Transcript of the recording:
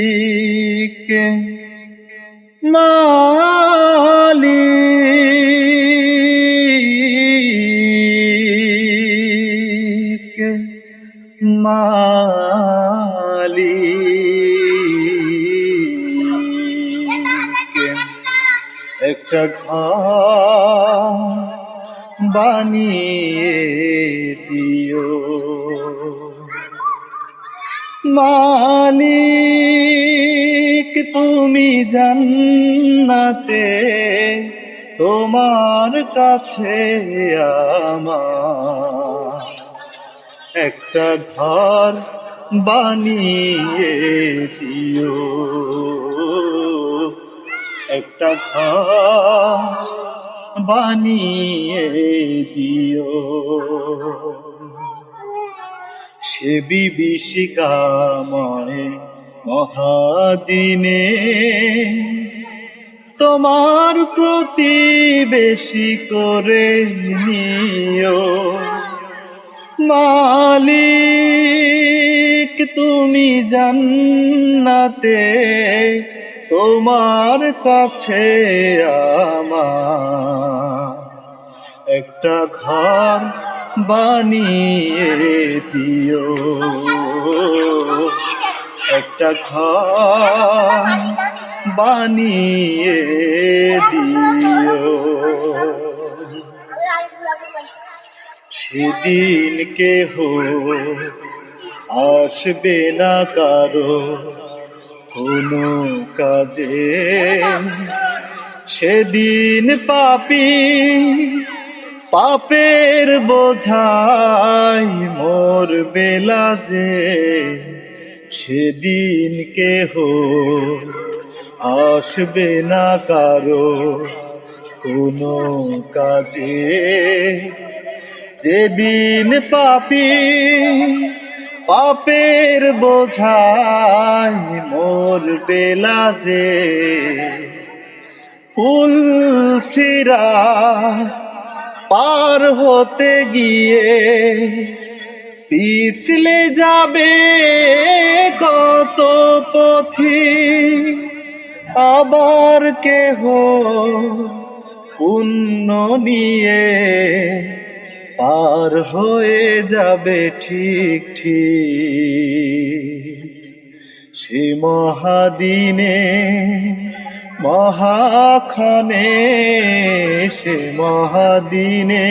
মালিক মালিক মালিক একটা ঘর বানিয়ে দিও মালিক তুমি জান্নাতে তোমার কাছে আমার একটা ঘর বানিয়ে দিও একটা ঘর বানিয়ে দিও সে বিভীষিকাময় মহাদিনে তোমার প্রতিবেশী করে নিও মালিক তুমি জান্নাতে তোমার কাছে আমার একটা ঘর বানিয়ে দিও একটা ঘর বানিয়ে দিও সেদিন কেহ আসবে না কারো কোনো কাজে সেদিন পাপী পাপের বোঝাই মোর বেলাজে সেদিন কেহ আসবে না কারো কোনো কাজে যেদিন পাপী পাপের বোঝাই মোর বেলাজে পুলসিরাত পার হতে গিয়ে পিছলে যাবে কত পথি আবার কেহ পুণ্য নিয়ে পার হয়ে যাবে ঠিক ঠিক সে মহাদিনে মহাক্ষণে সে মহাদিনে